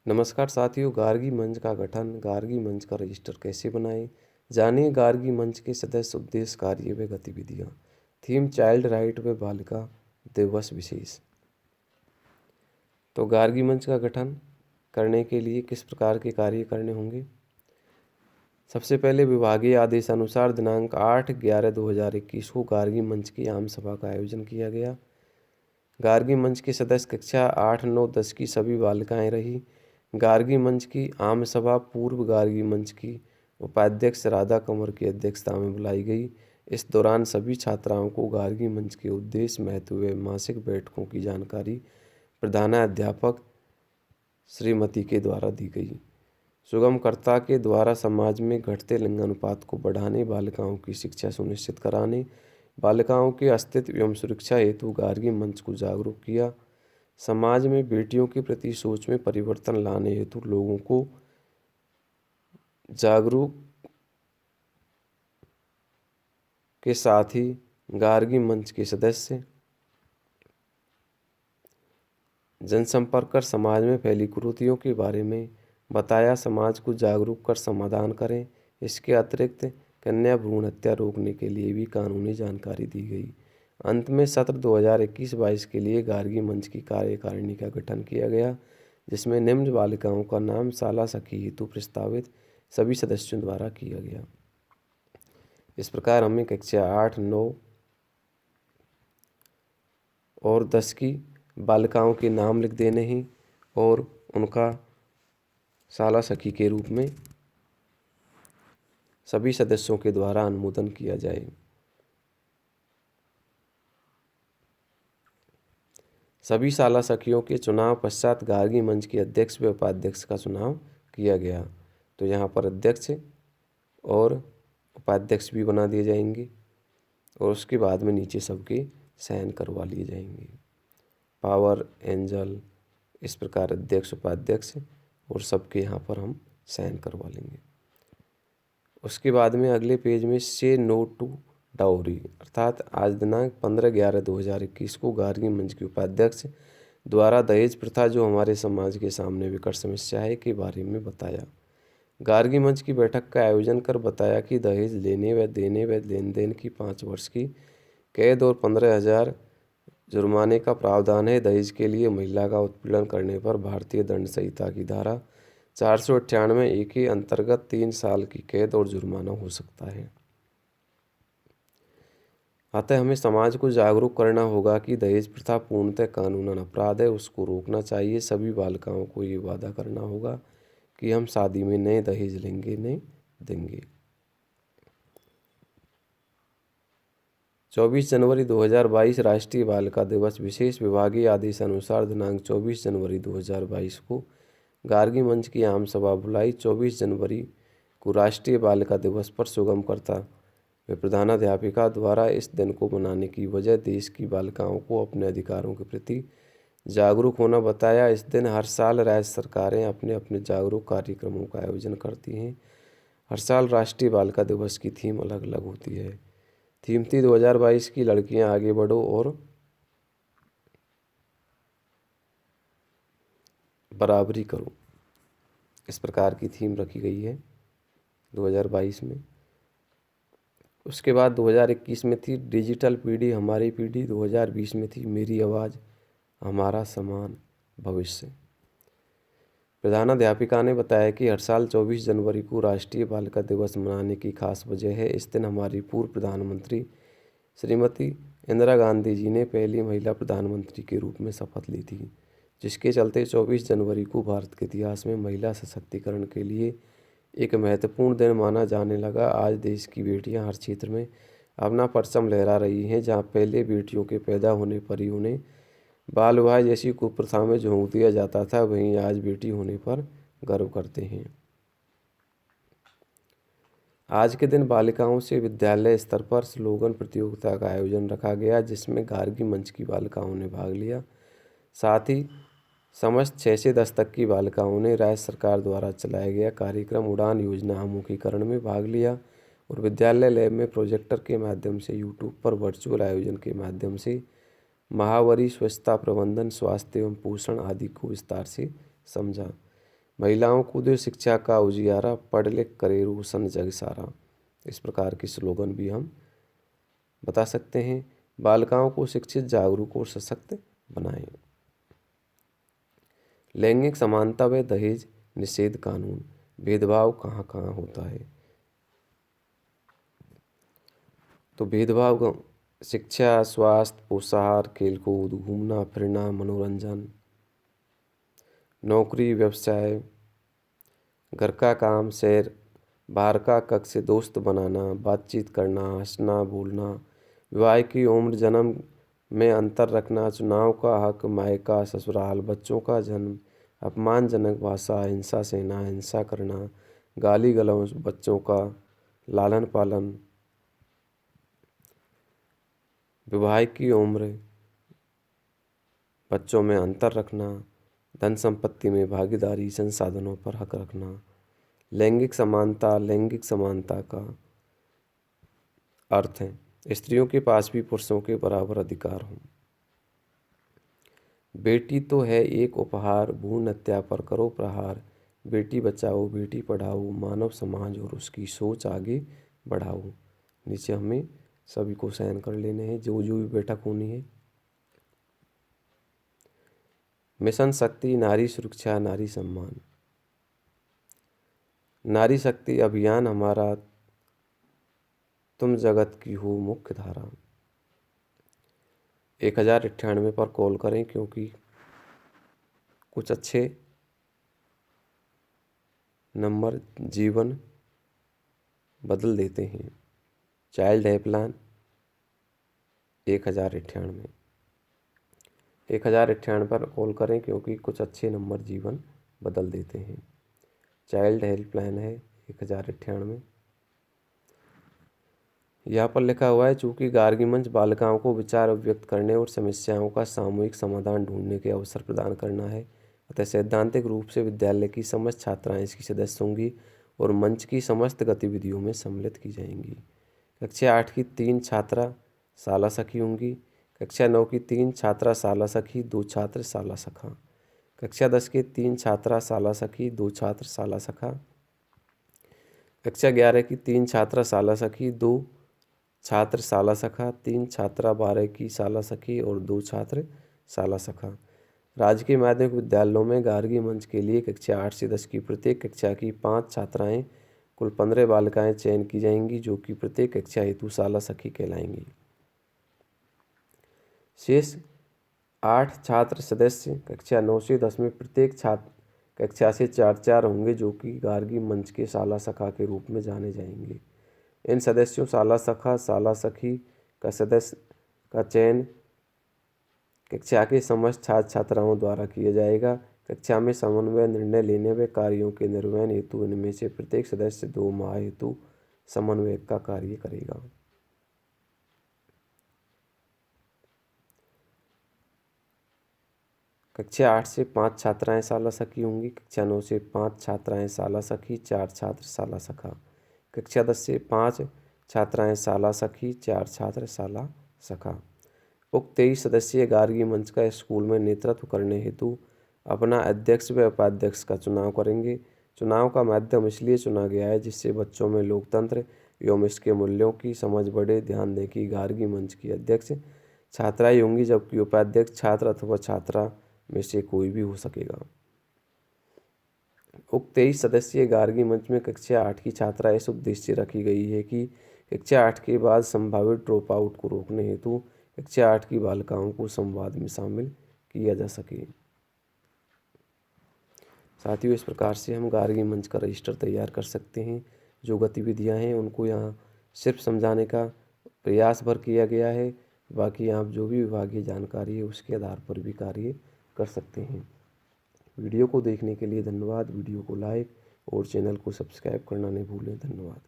नमस्कार साथियों, गार्गी मंच का गठन, गार्गी मंच का रजिस्टर कैसे बनाएं, जानिए गार्गी मंच के सदस्य, उद्देश्य, कार्य व गतिविधियां। थीम चाइल्ड राइट व बालिका दिवस विशेष। तो गार्गी मंच का गठन करने के लिए किस प्रकार के कार्य करने होंगे। सबसे पहले विभागीय आदेशानुसार दिनांक 8/11/2021 को गार्गी मंच की आम सभा का आयोजन किया गया। गार्गी मंच के सदस्य कक्षा 8, 9, 10 की सभी बालिकाएं रही। गार्गी मंच की आम सभा पूर्व गार्गी मंच की उपाध्यक्ष राधा कंवर की अध्यक्षता में बुलाई गई। इस दौरान सभी छात्राओं को गार्गी मंच के उद्देश्य, महत्व व मासिक बैठकों की जानकारी प्रधानाध्यापक श्रीमती के द्वारा दी गई। सुगमकर्ता के द्वारा समाज में घटते लिंगानुपात को बढ़ाने, बालिकाओं की शिक्षा सुनिश्चित कराने, बालिकाओं के अस्तित्व एवं सुरक्षा हेतु गार्गी मंच को जागरूक किया। समाज में बेटियों के प्रति सोच में परिवर्तन लाने हेतु लोगों को जागरूक के साथ ही गार्गी मंच के सदस्य जनसंपर्क कर समाज में फैली कुरीतियों के बारे में बताया, समाज को जागरूक कर समाधान करें। इसके अतिरिक्त कन्या भ्रूण हत्या रोकने के लिए भी कानूनी जानकारी दी गई। अंत में सत्र 2021-22 के लिए गार्गी मंच की कार्यकारिणी का गठन किया गया, जिसमें निम्न बालिकाओं का नाम शाला सखी हेतु प्रस्तावित सभी सदस्यों द्वारा किया गया। इस प्रकार हमें कक्षा 8, 9 और 10 की बालिकाओं के नाम लिख देने हैं और उनका शाला सखी के रूप में सभी सदस्यों के द्वारा अनुमोदन किया जाए। सभी शाला सखियों के चुनाव पश्चात गार्गी मंच के अध्यक्ष व उपाध्यक्ष का चुनाव किया गया। तो यहाँ पर अध्यक्ष और उपाध्यक्ष भी बना दिए जाएंगे और उसके बाद में नीचे सबके साइन करवा लिए जाएंगे। पावर एंजल, इस प्रकार अध्यक्ष, उपाध्यक्ष और सबके यहाँ पर हम साइन करवा लेंगे। उसके बाद में अगले पेज में से नो टू डाउरी, अर्थात आज दिनांक 15/11/2021 को गार्गी मंच के उपाध्यक्ष द्वारा दहेज प्रथा, जो हमारे समाज के सामने विकट समस्या है, के बारे में बताया। गार्गी मंच की बैठक का आयोजन कर बताया कि दहेज लेने व देने व लेन देन की 5 वर्ष की कैद और 15,000 जुर्माने का प्रावधान है। दहेज के लिए महिला का उत्पीड़न करने पर भारतीय दंड संहिता की धारा 498 के अंतर्गत 3 साल की कैद और जुर्माना हो सकता है। अतः हमें समाज को जागरूक करना होगा कि दहेज प्रथा पूर्णतः कानूनन अपराध है, उसको रोकना चाहिए। सभी बालिकाओं को ये वादा करना होगा कि हम शादी में नए दहेज लेंगे, नहीं देंगे। 24 जनवरी 2022 राष्ट्रीय बालिका दिवस विशेष। विभागीय आदेशानुसार दिनांक 24 जनवरी 2022 को गार्गी मंच की आम सभा बुलाई। 24 जनवरी को राष्ट्रीय बालिका दिवस पर सुगमकर्ता व प्रधानाध्यापिका द्वारा इस दिन को मनाने की वजह देश की बालिकाओं को अपने अधिकारों के प्रति जागरूक होना बताया। इस दिन हर साल राज्य सरकारें अपने अपने जागरूक कार्यक्रमों का आयोजन करती हैं। हर साल राष्ट्रीय बालिका दिवस की थीम अलग अलग होती है। थीम थी 2022 की लड़कियां आगे बढ़ो और बराबरी करो। इस प्रकार की थीम रखी गई है 2022 में। उसके बाद 2021 में थी डिजिटल पीढ़ी हमारी पीढ़ी। 2020 में थी मेरी आवाज़ हमारा समान भविष्य। प्रधानाध्यापिका ने बताया कि हर साल 24 जनवरी को राष्ट्रीय बालिका दिवस मनाने की खास वजह है। इस दिन हमारी पूर्व प्रधानमंत्री श्रीमती इंदिरा गांधी जी ने पहली महिला प्रधानमंत्री के रूप में शपथ ली थी, जिसके चलते 24 जनवरी को भारत के इतिहास में महिला सशक्तिकरण के लिए एक महत्वपूर्ण दिन माना जाने लगा। आज देश की बेटियां हर क्षेत्र में अपना परचम लहरा रही हैं। जहां पहले बेटियों के पैदा होने पर ही उन्हें बाल विवाह जैसी कुप्रथा में झोंक दिया जाता था, वहीं आज बेटी होने पर गर्व करते हैं। आज के दिन बालिकाओं से विद्यालय स्तर पर स्लोगन प्रतियोगिता का आयोजन रखा गया, जिसमें गार्गी मंच की बालिकाओं ने भाग लिया। साथ ही समस्त 6 से 10 तक की बालिकाओं ने राज्य सरकार द्वारा चलाया गया कार्यक्रम उड़ान योजना आमुखीकरण में भाग लिया और विद्यालय लैब में प्रोजेक्टर के माध्यम से यूट्यूब पर वर्चुअल आयोजन के माध्यम से महावरी, स्वच्छता प्रबंधन, स्वास्थ्य एवं पोषण आदि को विस्तार से समझा। महिलाओं को दे शिक्षा का उजियारा, पढ़ लिख करे रोशन जग सारा। इस प्रकार के स्लोगन भी हम बता सकते हैं। बालिकाओं को शिक्षित, जागरूक और सशक्त बनाएं। लैंगिक समानता व दहेज निषेध कानून, भेदभाव कहाँ कहाँ होता है। तो भेदभाव शिक्षा, स्वास्थ्य, पोषाहार, खेलकूद, घूमना फिरना, मनोरंजन, नौकरी, व्यवसाय, घर का काम, सैर, बाहर का कक्ष, दोस्त बनाना, बातचीत करना, हंसना बोलना, विवाह की उम्र, जन्म में अंतर रखना, चुनाव का हक, मायका ससुराल, बच्चों का जन्म, अपमानजनक भाषा, हिंसा सहना, हिंसा करना, गाली गलौज, बच्चों का लालन पालन, विवाह की उम्र, बच्चों में अंतर रखना, धन संपत्ति में भागीदारी, संसाधनों पर हक रखना। लैंगिक समानता, लैंगिक समानता का अर्थ है स्त्रियों के पास भी पुरुषों के बराबर अधिकार हों। बेटी तो है एक उपहार, भ्रूण हत्या पर करो प्रहार, बेटी बचाओ बेटी पढ़ाओ, मानव समाज और उसकी सोच आगे बढ़ाओ। नीचे हमें सभी को साइन कर लेने हैं जो भी बैठक होनी है। मिशन शक्ति, नारी सुरक्षा, नारी सम्मान। नारी शक्ति अभियान हमारा, तुम जगत की हो मुख्य धारा। 1098 पर कॉल करें क्योंकि कुछ अच्छे नंबर जीवन बदल देते हैं। Child helpline 1098। 1098 पर कॉल करें क्योंकि कुछ अच्छे नंबर जीवन बदल देते हैं। चाइल्ड हेल्पलाइन है 1098। यहाँ पर लिखा हुआ है, चूँकि गार्गी मंच बालिकाओं को विचार अभिव्यक्त करने और समस्याओं का सामूहिक समाधान ढूंढने के अवसर प्रदान करना है, अतः सैद्धांतिक रूप से विद्यालय की समस्त छात्राएं इसकी सदस्य होंगी और मंच की समस्त गतिविधियों में सम्मिलित की जाएंगी। कक्षा 8 की 3 छात्रा साला सखी होंगी। कक्षा 9 की 3 छात्रा साला सखी, 2 छात्र साला सखा। कक्षा 10 के 3 छात्रा साला सखी, 2 छात्र साला सखा। कक्षा 11 की 3 छात्रा साला सखी, 2 छात्र साला सखा, 3 छात्रा 12 की साला सखी और 2 छात्र साला सखा। राजकीय माध्यमिक विद्यालयों में गार्गी मंच के लिए कक्षा 8 से 10 की प्रत्येक कक्षा की 5 छात्राएं, कुल 15 बालिकाएं चयन की जाएंगी जो कि प्रत्येक कक्षा हेतु साला सखी कहलाएंगी। शेष 8 छात्र सदस्य कक्षा 9 से 10 में प्रत्येक छात्र कक्षा से 4 होंगे जो कि गार्गी मंच के साला सखा के रूप में जाने जाएंगे। इन सदस्यों साला सखा साला सखी का सदस्य का चयन कक्षा के समस्त छात्र छात्राओं द्वारा किया जाएगा। कक्षा में समन्वय, निर्णय लेने व कार्यों के निर्वहन हेतु इनमें से प्रत्येक सदस्य 2 माह हेतु समन्वय का कार्य करेगा। कक्षा 8 से 5 छात्राएं साला सखी होंगी। कक्षा 9 से 5 छात्राएं साला सखी, 4 छात्र साला सखा। कक्षा 10 से 5 छात्राएं साला सखी, 4 छात्र साला सखा। उक्त 23 सदस्यीय गार्गी मंच का स्कूल में नेतृत्व करने हेतु अपना अध्यक्ष व उपाध्यक्ष का चुनाव करेंगे। चुनाव का माध्यम इसलिए चुना गया है जिससे बच्चों में लोकतंत्र एवं इसके मूल्यों की समझ बढ़े। ध्यान दें कि गार्गी मंच की अध्यक्ष छात्राएं होंगी जबकि उपाध्यक्ष छात्र अथवा छात्रा में से कोई भी हो सकेगा। उक्त 23 सदस्यीय गार्गी मंच में कक्षा 8 की छात्रा इस उद्देश्य से रखी गई है कि कक्षा 8 के बाद संभावित ड्रॉप आउट को रोकने हेतु कक्षा 8 की बालिकाओं को संवाद में शामिल किया जा सके। साथियों, इस प्रकार से हम गार्गी मंच का रजिस्टर तैयार कर सकते हैं। जो गतिविधियां हैं उनको यहाँ सिर्फ समझाने का प्रयास भर किया गया है, बाकी आप जो भी विभागीय जानकारी है उसके आधार पर भी कार्य कर सकते हैं। वीडियो को देखने के लिए धन्यवाद। वीडियो को लाइक और चैनल को सब्सक्राइब करना नहीं भूलें। धन्यवाद।